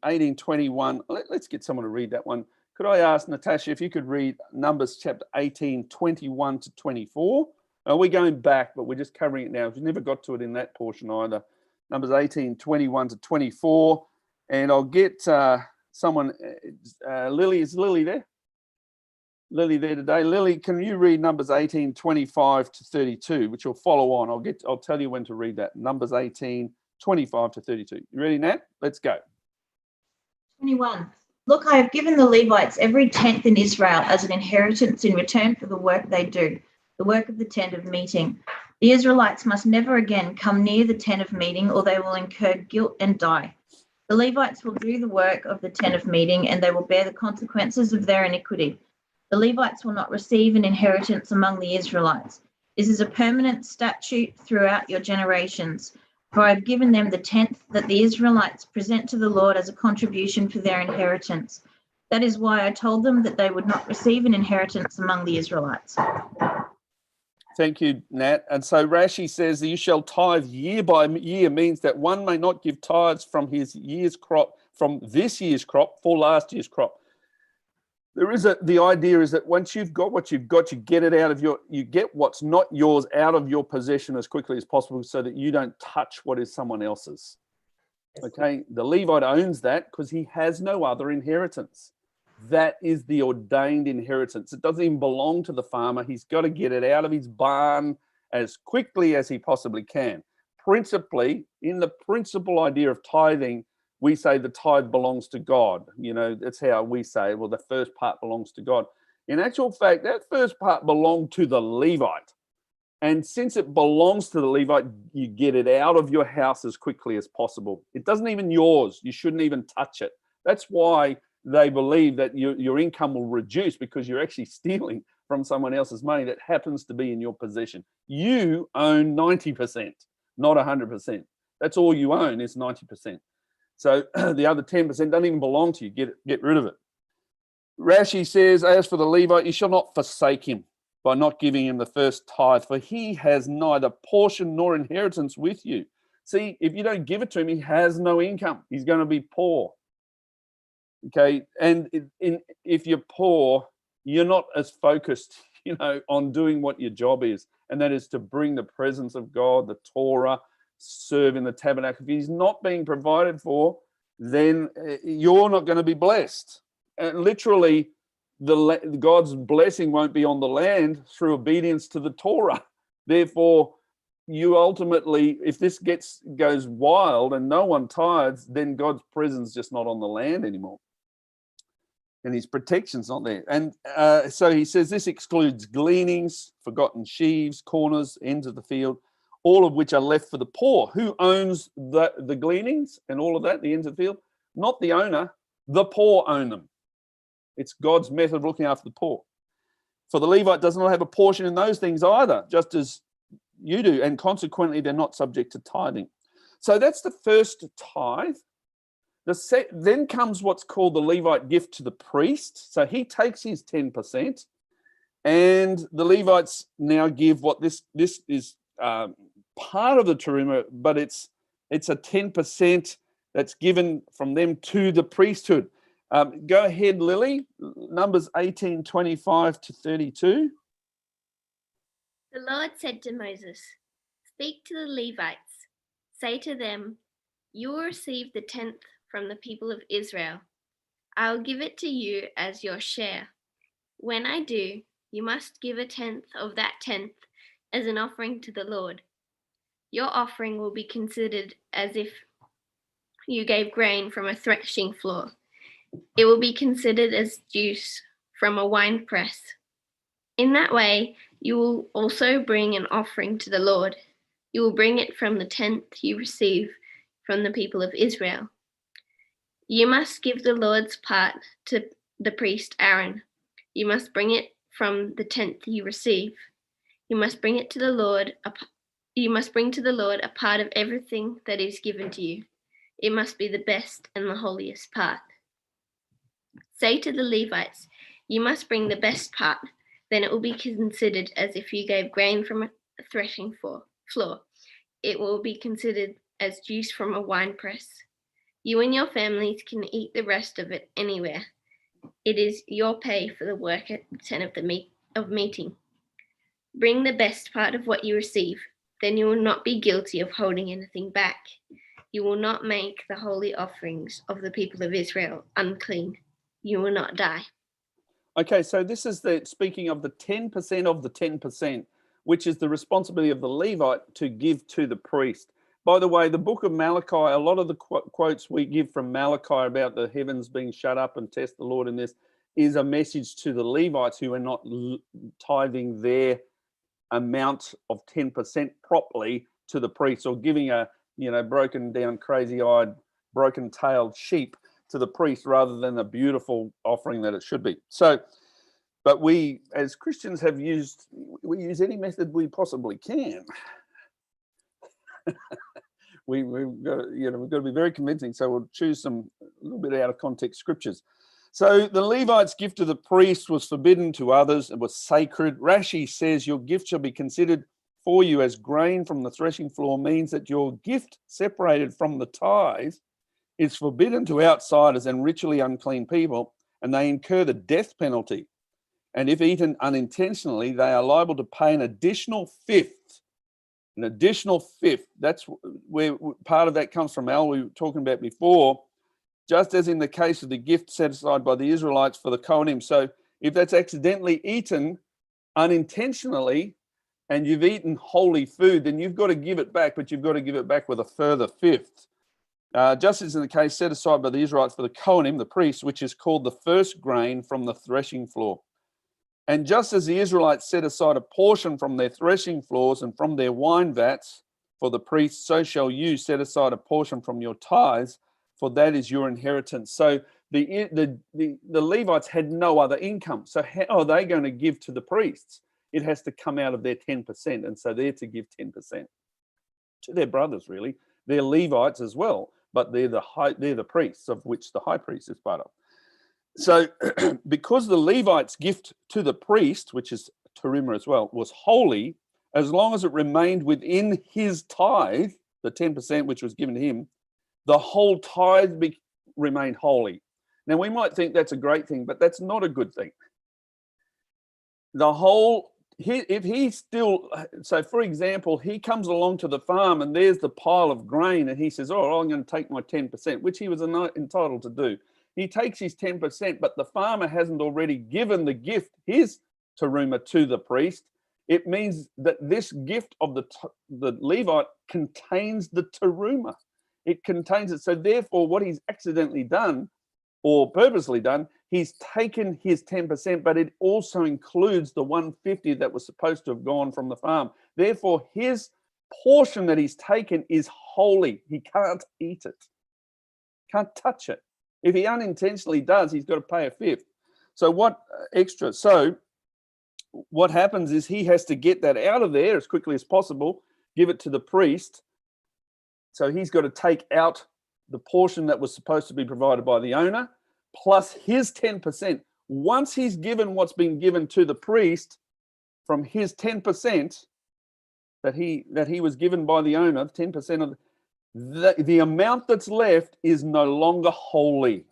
A: 18:21, let's get someone to read that one. Could I ask Natasha if you could read Numbers chapter 18:21 to 24? We're going back, but we're just covering it now. We never got to it in that portion either. Numbers 18:21 to 24. And I'll get someone, Lily, is Lily there? Lily there today. Lily, can you read Numbers 18:25 to 32, which will follow on? I'll tell you when to read that. Numbers 18:25 to 32. You ready, Nat? Let's go.
H: 21. Look, I have given the Levites every tenth in Israel as an inheritance in return for the work they do, the work of the tent of meeting. The Israelites must never again come near the tent of meeting, or they will incur guilt and die. The Levites will do the work of the tent of meeting, and they will bear the consequences of their iniquity. The Levites will not receive an inheritance among the Israelites. This is a permanent statute throughout your generations. For I have given them the tenth that the Israelites present to the Lord as a contribution for their inheritance. That is why I told them that they would not receive an inheritance among the Israelites.
A: Thank you, Nat. And so Rashi says that you shall tithe year by year means that one may not give tithes from his year's crop, from this year's crop for last year's crop. The idea is that once you've got what you've got, you get it out of you get what's not yours out of your possession as quickly as possible so that you don't touch what is someone else's. Okay, the Levite owns that because he has no other inheritance. That is the ordained inheritance. It doesn't even belong to the farmer. He's got to get it out of his barn as quickly as he possibly can. Principally, in the principal idea of tithing, we say the tithe belongs to God. You know, that's how we say, well, the first part belongs to God. In actual fact, that first part belonged to the Levite. And since it belongs to the Levite, you get it out of your house as quickly as possible. It doesn't even yours. You shouldn't even touch it. That's why they believe that your income will reduce, because you're actually stealing from someone else's money that happens to be in your possession. You own 90%, not 100%. That's all you own is 90%. So the other 10% doesn't even belong to you. Get rid of it. Rashi says, as for the Levite, you shall not forsake him by not giving him the first tithe, for he has neither portion nor inheritance with you. See, if you don't give it to him, he has no income. He's going to be poor. Okay, and if you're poor, you're not as focused, on doing what your job is, and that is to bring the presence of God, the Torah, serve in the tabernacle. If he's not being provided for, then you're not going to be blessed. And literally, God's blessing won't be on the land through obedience to the Torah. Therefore, you ultimately, if this goes wild and no one tithes, then God's presence is just not on the land anymore. And his protection's not there. And so he says this excludes gleanings, forgotten sheaves, corners, ends of the field, all of which are left for the poor. Who owns the gleanings and all of that, the ends of the field? Not the owner, the poor own them. It's God's method of looking after the poor. For the Levite does not have a portion in those things either, just as you do, and consequently they're not subject to tithing. So that's the first tithe. Then comes what's called the Levite gift to the priest. So he takes his 10%, and the Levites now give what this is part of the teruma, but it's a 10% that's given from them to the priesthood. Go ahead, Lily. Numbers 18:25 to 32.
I: The Lord said to Moses, "Speak to the Levites. Say to them, you will receive the tenth from the people of Israel. I will give it to you as your share. When I do, you must give a tenth of that tenth as an offering to the Lord. Your offering will be considered as if you gave grain from a threshing floor. It will be considered as juice from a winepress. In that way, you will also bring an offering to the Lord. You will bring it from the tenth you receive from the people of Israel. You must give the Lord's part to the priest Aaron. You must bring it from the tenth you receive. You must bring to the Lord a part of everything that is given to you. It must be the best and the holiest part. Say to the Levites, you must bring the best part. Then it will be considered as if you gave grain from a threshing floor. It will be considered as juice from a winepress. You and your families can eat the rest of it anywhere. It is your pay for the work at the tent of meeting. Bring the best part of what you receive. Then you will not be guilty of holding anything back. You will not make the holy offerings of the people of Israel unclean. You will not die.
A: Okay, so this is speaking of the 10% of the 10%, which is the responsibility of the Levite to give to the priest. By the way, the book of Malachi, a lot of the quotes we give from Malachi about the heavens being shut up and test the Lord in this is a message to the Levites who are not tithing their amount of 10% properly to the priest, or giving a broken down, crazy-eyed, broken-tailed sheep to the priest rather than a beautiful offering that it should be. So, but we as Christians we use any method we possibly can. we've got to be very convincing. So we'll choose a little bit out of context scriptures. So the Levites' gift to the priest was forbidden to others. It was sacred. Rashi says your gift shall be considered for you as grain from the threshing floor, means that your gift separated from the tithe is forbidden to outsiders and ritually unclean people, and they incur the death penalty. And if eaten unintentionally, they are liable to pay an additional fifth. An additional fifth. That's where part of that comes from, Al, we were talking about before, just as in the case of the gift set aside by the Israelites for the Kohanim. So if that's accidentally eaten unintentionally and you've eaten holy food, then you've got to give it back, but you've got to give it back with a further fifth. Just as in the case set aside by the Israelites for the Kohanim, the priests, which is called the first grain from the threshing floor. And just as the Israelites set aside a portion from their threshing floors and from their wine vats for the priests, so shall you set aside a portion from your tithes, for that is your inheritance. So the Levites had no other income. So how are they going to give to the priests? It has to come out of their 10%. And so they're to give 10% to their brothers, really. They're Levites as well, but they're the priests, of which the high priest is part of. So because the Levites' gift to the priest, which is teruma as well, was holy, as long as it remained within his tithe, the 10% which was given to him, the whole tithe remained holy. Now, we might think that's a great thing, but that's not a good thing. If he still, so for example, he comes along to the farm and there's the pile of grain and he says, oh, I'm going to take my 10%, which he was entitled to do. He takes his 10%, but the farmer hasn't already given the gift, his teruma, to the priest. It means that this gift of the Levite contains the teruma. It contains it. So therefore, what he's accidentally done or purposely done, he's taken his 10%, but it also includes the 150 that was supposed to have gone from the farm. Therefore, his portion that he's taken is holy. He can't eat it, can't touch it. If he unintentionally does, he's got to pay a fifth. So what extra? So what happens is he has to get that out of there as quickly as possible, give it to the priest. So he's got to take out the portion that was supposed to be provided by the owner, plus his 10%. Once he's given what's been given to the priest from his 10% that he was given by the owner, 10% of the amount that's left is no longer holy.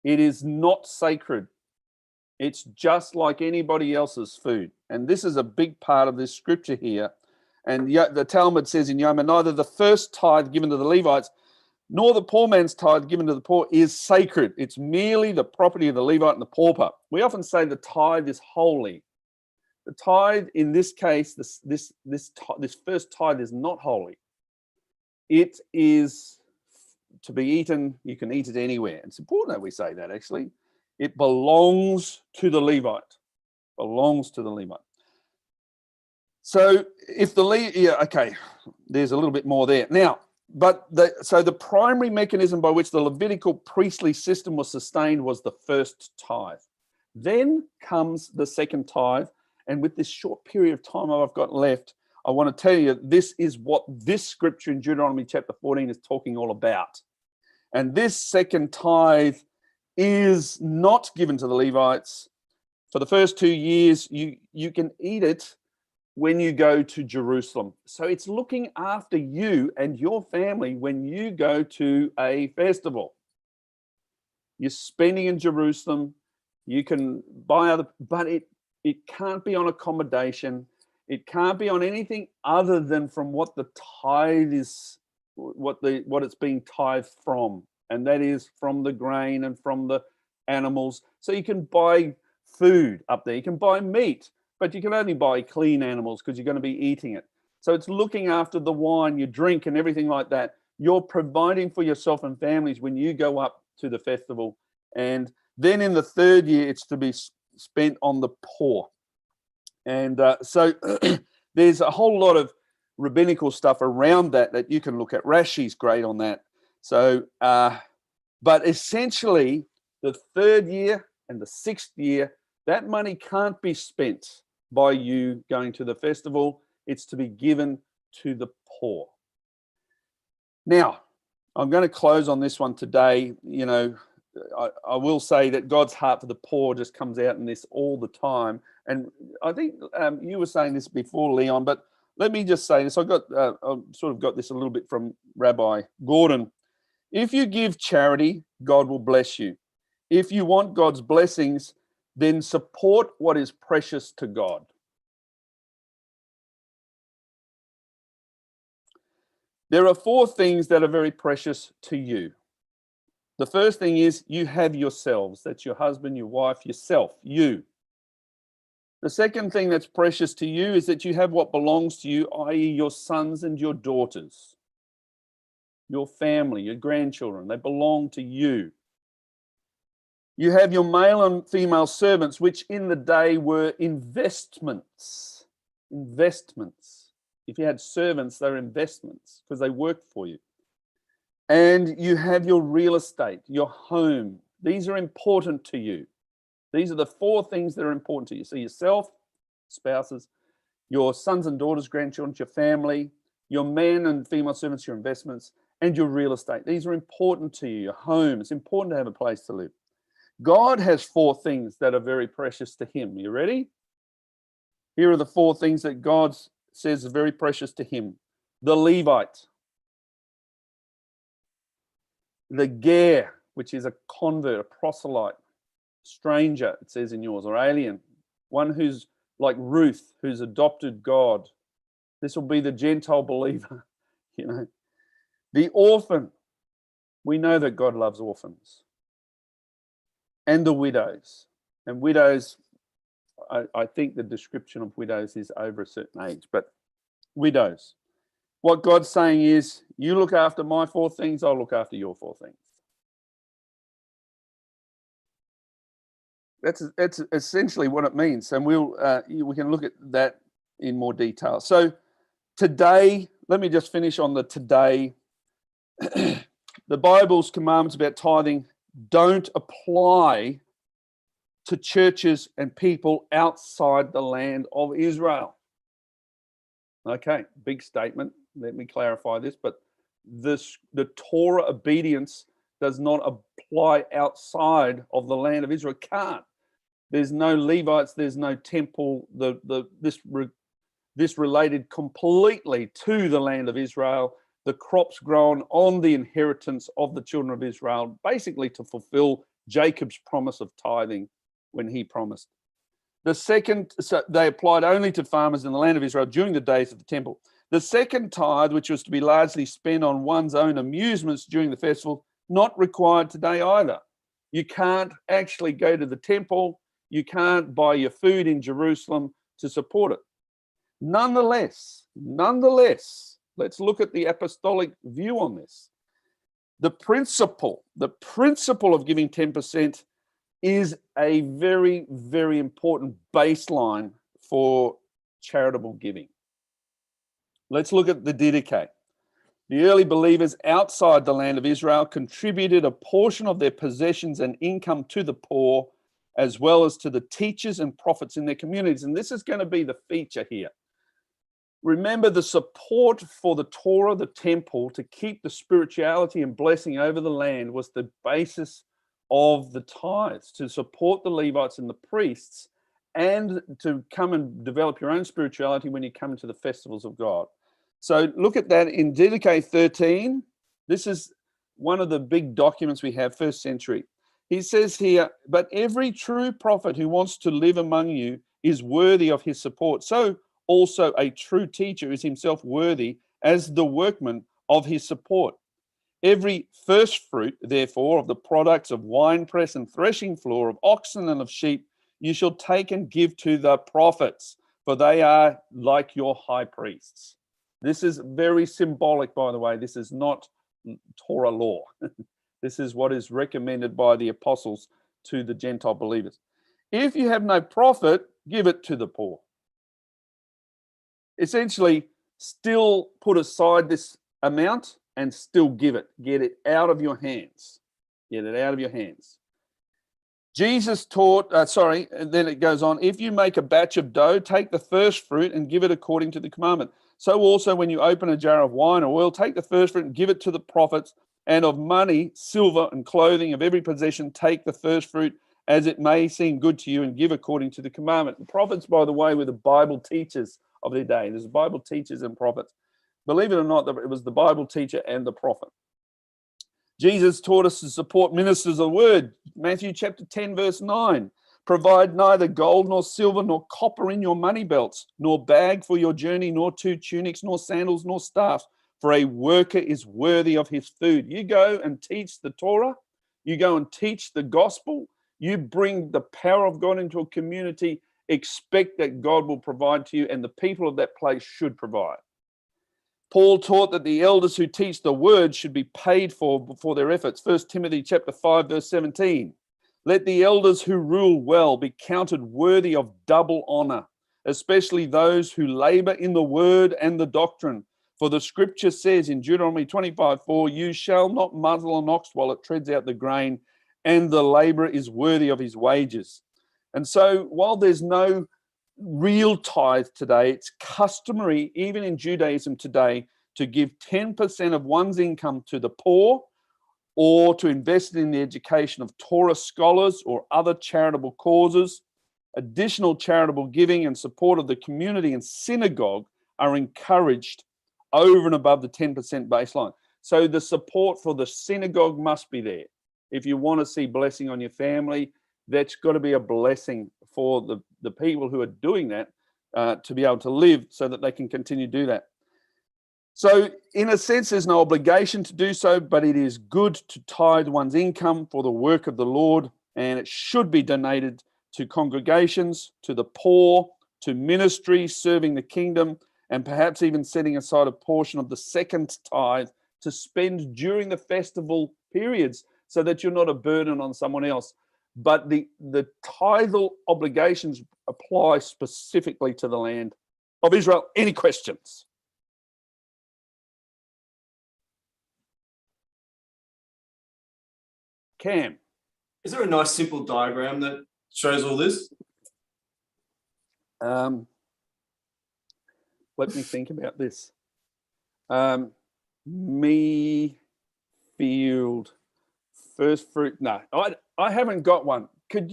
A: It is not sacred. It's just like anybody else's food. And this is a big part of this scripture here. And the Talmud says in Yoma, neither the first tithe given to the Levites nor the poor man's tithe given to the poor is sacred. It's merely the property of the Levite and the pauper. We often say the tithe is holy. The tithe, in this case, this first tithe is not holy. It is to be eaten. You can eat it anywhere. It's important that we say that, actually. It belongs to the Levite. Belongs to the Levite. So if the okay, there's a little bit more there. Now, So the primary mechanism by which the Levitical priestly system was sustained was the first tithe. Then comes the second tithe. And with this short period of time I've got left, I want to tell you this is what this scripture in Deuteronomy chapter 14 is talking all about. And this second tithe is not given to the Levites. For the first 2 years, you can eat it when you go to Jerusalem. So it's looking after you and your family when you go to a festival. You're spending in Jerusalem. You can buy other, but it can't be on accommodation. It can't be on anything other than from what the tithe is, what it's being tithed from. And that is from the grain and from the animals. So you can buy food up there. You can buy meat, but you can only buy clean animals because you're going to be eating it. So it's looking after the wine, you drink and everything like that. You're providing for yourself and families when you go up to the festival. And then in the third year, it's to be spent on the poor. And so there's a whole lot of rabbinical stuff around that you can look at. Rashi's great on that. So, but essentially the third year and the sixth year, that money can't be spent by you going to the festival. It's to be given to the poor. Now, I'm going to close on this one today. You know, I will say that God's heart for the poor just comes out in this all the time. And I think you were saying this before, Leon, but let me just say this. I've sort of got this a little bit from Rabbi Gordon. If you give charity, God will bless you. If you want God's blessings, then support what is precious to God. There are 4 things that are very precious to you. The first thing is you have yourselves. That's your husband, your wife, yourself, you. The second thing that's precious to you is that you have what belongs to you, i.e. your sons and your daughters, your family, your grandchildren. They belong to you. You have your male and female servants, which in the day were investments. Investments. If you had servants, they're investments because they worked for you. And you have your real estate, your home. These are important to you. These are the 4 things that are important to you. So yourself, spouses, your sons and daughters, grandchildren, your family, your men and female servants, your investments, and your real estate. These are important to you. Your home. It's important to have a place to live. God has 4 things that are very precious to him. You ready? Here are the 4 things that God says are very precious to him. The Levite. The ger, which is a convert, a proselyte, stranger, it says in yours, or alien. One who's like Ruth, who's adopted God. This will be the Gentile believer, you know. The orphan. We know that God loves orphans. And the widows. And widows, I think the description of widows is over a certain age, but widows. What God's saying is, you look after my 4 things, I'll look after your 4 things. That's essentially what it means. And we can look at that in more detail. So today, let me just finish on the today. The Bible's commandments about tithing don't apply to churches and people outside the land of Israel. Okay, big statement. Let me clarify this, but the Torah obedience does not apply outside of the land of Israel. It can't. There's no Levites, there's no temple. This related completely to the land of Israel. The crops grown on the inheritance of the children of Israel, basically to fulfill Jacob's promise of tithing when he promised. The second, so they applied only to farmers in the land of Israel during the days of the temple. The second tithe, which was to be largely spent on one's own amusements during the festival, not required today either. You can't actually go to the temple. You can't buy your food in Jerusalem to support it. Nonetheless, let's look at the apostolic view on this. The principle of giving 10% is a very, very important baseline for charitable giving. Let's look at the Didache. The early believers outside the land of Israel contributed a portion of their possessions and income to the poor, as well as to the teachers and prophets in their communities. And this is going to be the feature here. Remember, the support for the Torah, the temple, to keep the spirituality and blessing over the land was the basis of the tithes, to support the Levites and the priests, and to come and develop your own spirituality when you come to the festivals of God. So look at that in DK 13. This is one of the big documents we have, first century. He says here, but every true prophet who wants to live among you is worthy of his support. So also a true teacher is himself worthy as the workman of his support. Every first fruit, therefore, of the products of winepress and threshing floor, of oxen and of sheep, you shall take and give to the prophets, for they are like your high priests. This is very symbolic, by the way. This is not Torah law. This is what is recommended by the apostles to the Gentile believers. If you have no profit, give it to the poor. Essentially, still put aside this amount and still give it. Get it out of your hands. Get it out of your hands. Jesus taught, and then it goes on, if you make a batch of dough, take the first fruit and give it according to the commandment. So also when you open a jar of wine or oil, take the first fruit and give it to the prophets, and of money, silver and clothing, of every possession, take the first fruit as it may seem good to you and give according to the commandment. The prophets, by the way, were the Bible teachers of their day. There's Bible teachers and prophets. Believe it or not, it was the Bible teacher and the prophet. Jesus taught us to support ministers of the word. Matthew chapter 10, verse 9. Provide neither gold nor silver nor copper in your money belts, nor bag for your journey, nor 2 tunics, nor sandals, nor staffs, for a worker is worthy of his food. You go and teach the Torah. You go and teach the gospel. You bring the power of God into a community. Expect that God will provide to you, and the people of that place should provide. Paul taught that the elders who teach the word should be paid for their efforts. 1 Timothy chapter 5, verse 17. Let the elders who rule well be counted worthy of double honor, especially those who labor in the word and the doctrine. For the scripture says in Deuteronomy 25:4, you shall not muzzle an ox while it treads out the grain, and the laborer is worthy of his wages. And so while there's no real tithe today, it's customary, even in Judaism today, to give 10% of one's income to the poor, or to invest in the education of Torah scholars or other charitable causes. Additional charitable giving and support of the community and synagogue are encouraged over and above the 10% baseline. So the support for the synagogue must be there. If you want to see blessing on your family, that's got to be a blessing for the people who are doing that to be able to live so that they can continue to do that. So in a sense, there's no obligation to do so, but it is good to tithe one's income for the work of the Lord, and it should be donated to congregations, to the poor, to ministries serving the kingdom, and perhaps even setting aside a portion of the second tithe to spend during the festival periods so that you're not a burden on someone else. But the tithal obligations apply specifically to the land of Israel. Any questions? Cam.
G: Is there a nice simple diagram that shows all this?
A: Let me think about this. Me field first fruit. No, I haven't got one. Could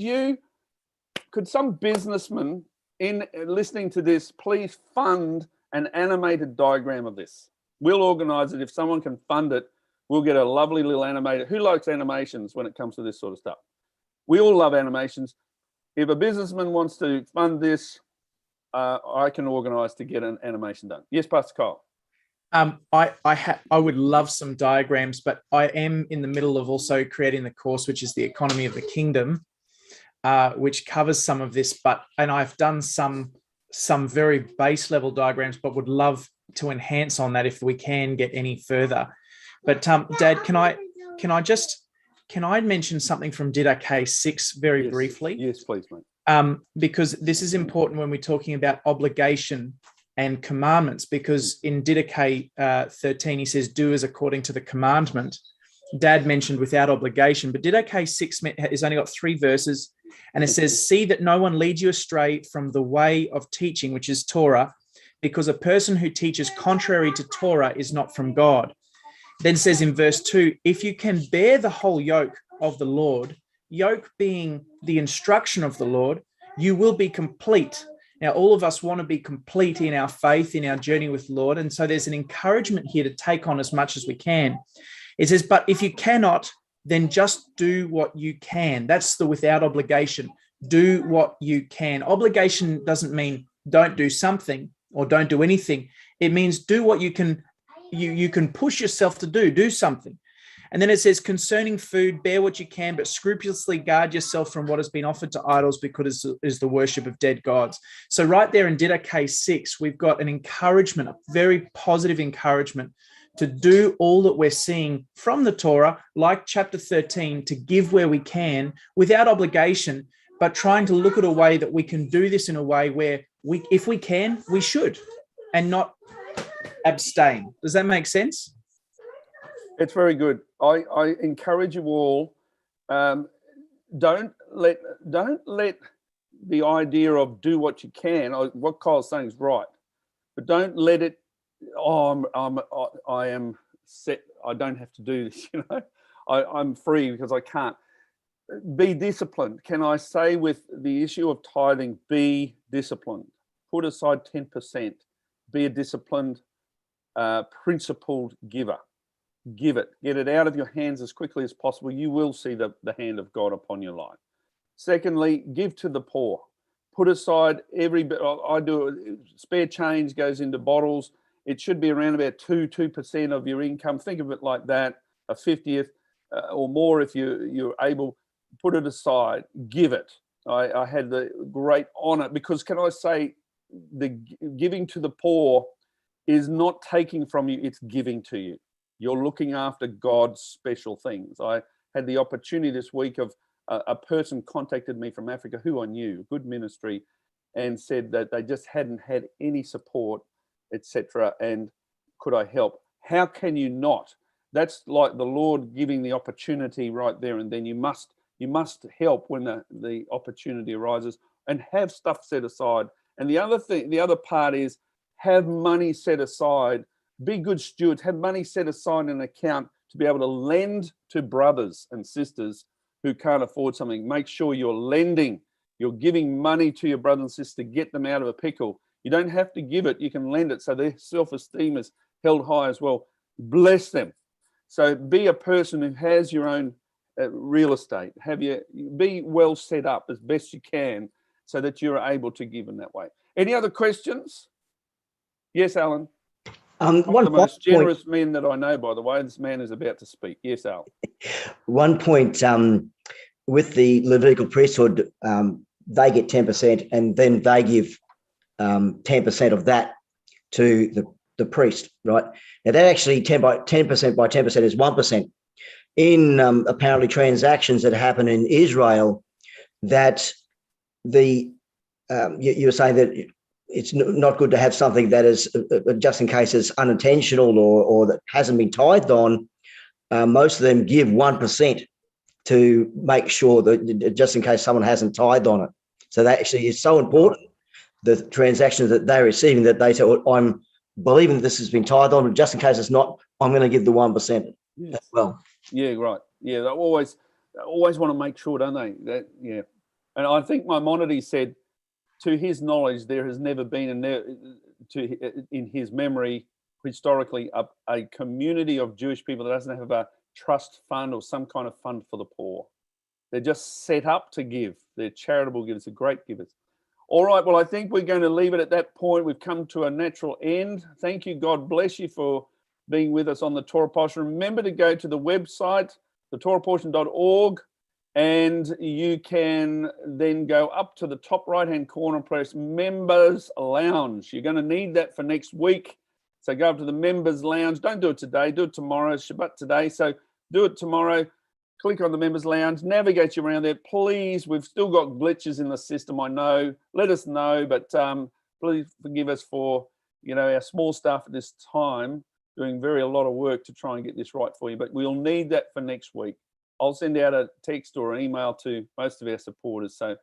A: some businessman in listening to this please fund an animated diagram of this? We'll organize it. If someone can fund it, we'll get a lovely little animated. Who likes animations when it comes to this sort of stuff? We all love animations. If a businessman wants to fund this, I can organize to get an animation done. Yes, Pastor Kyle.
J: I would love some diagrams, but I am in the middle of also creating the course, which is the Economy of the Kingdom, which covers some of this. And I've done some very base level diagrams, but would love to enhance on that if we can get any further. But Dad, can I mention something from Didache 6 very briefly?
A: Yes, please, mate.
J: Because this is important when we're talking about obligation and commandments, because in Didache 13, he says, do as according to the commandment. Dad mentioned without obligation, but Didache 6 has only got 3 verses, and it says, see that no one leads you astray from the way of teaching, which is Torah, because a person who teaches contrary to Torah is not from God. Then says in verse 2, if you can bear the whole yoke of the Lord, yoke being the instruction of the Lord, you will be complete. Now, all of us want to be complete in our faith, in our journey with the Lord. And so there's an encouragement here to take on as much as we can. It says, but if you cannot, then just do what you can. That's the without obligation. Do what you can. Obligation doesn't mean don't do something or don't do anything. It means do what you can. You can push yourself to do something. And then it says, concerning food, bear what you can, but scrupulously guard yourself from what has been offered to idols, because it is the worship of dead gods. So right there in Didache 6, we've got an encouragement, a very positive encouragement to do all that we're seeing from the Torah, like chapter 13, to give where we can without obligation, but trying to look at a way that we can do this in a way where we, if we can, we should, and not abstain. Does that make sense?
A: It's very good. I encourage you all, don't let the idea of do what you can, or what Kyle's saying is right, but don't let it, I am set, I don't have to do this, I'm free because I can't. Be disciplined. Can I say with the issue of tithing, be disciplined. Put aside 10%. Be a disciplined, principled giver. Give it. Get it out of your hands as quickly as possible. You will see the hand of God upon your life. Secondly, give to the poor. Put aside every bit. I do it. Spare change goes into bottles. It should be around about 2% of your income. Think of it like that, a 50th or more if you're able. Put it aside. Give it. I had the great honor, because can I say, the giving to the poor is not taking from you, it's giving to you. You're looking after God's special things. I had the opportunity this week of a person contacted me from Africa who I knew, good ministry, and said that they just hadn't had any support, etc. And could I help? How can you not? That's like the Lord giving the opportunity right there and then. You must help when the opportunity arises, and have stuff set aside. And the other part is have money set aside. Be good stewards. Have money set aside in an account to be able to lend to brothers and sisters who can't afford something. Make sure you're lending. You're giving money to your brother and sister to get them out of a pickle. You don't have to give it. You can lend it so their self-esteem is held high as well. Bless them. So be a person who has your own real estate. Be well set up as best you can so that you're able to give in that way. Any other questions? Yes, Alan. One of the most generous men that I know, by the way. This man is about to speak. Yes, Al.
B: One point, with the Levitical priesthood, they get 10%, and then they give 10% of that to the priest, right? Now that actually 10% by 10% is 1%. In apparently transactions that happen in Israel, that you were saying that it's not good to have something that is, just in case it's unintentional or that hasn't been tithed on. Most of them give 1% to make sure that, just in case someone hasn't tithed on it. So that actually is so important, the transactions that they're receiving, that they say, well, I'm believing this has been tithed on, but just in case it's not, I'm going to give the 1% as well. Yeah,
A: right. Yeah, they always want to make sure, don't they? That, yeah. And I think Maimonides said, to his knowledge, there has never been in his memory historically a community of Jewish people that doesn't have a trust fund or some kind of fund for the poor. They're just set up to give. They're charitable givers, they're great givers. All right, well, I think we're going to leave it at that point. We've come to a natural end. Thank you. God bless you for being with us on the Torah Portion. Remember to go to the website, thetorahportion.org, and you can then go up to the top right-hand corner and press Members Lounge. You're going to need that for next week. So go up to the Members Lounge. Don't do it today. Do it tomorrow. It's Shabbat today. So do it tomorrow. Click on the Members Lounge. Navigate you around there. Please, we've still got glitches in the system, I know. Let us know, but please forgive us for our small staff at this time doing a lot of work to try and get this right for you. But we'll need that for next week. I'll send out a text or an email to most of our supporters. So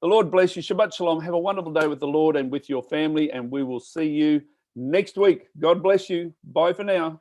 A: the Lord bless you. Shabbat Shalom. Have a wonderful day with the Lord and with your family, and we will see you next week. God bless you. Bye for now.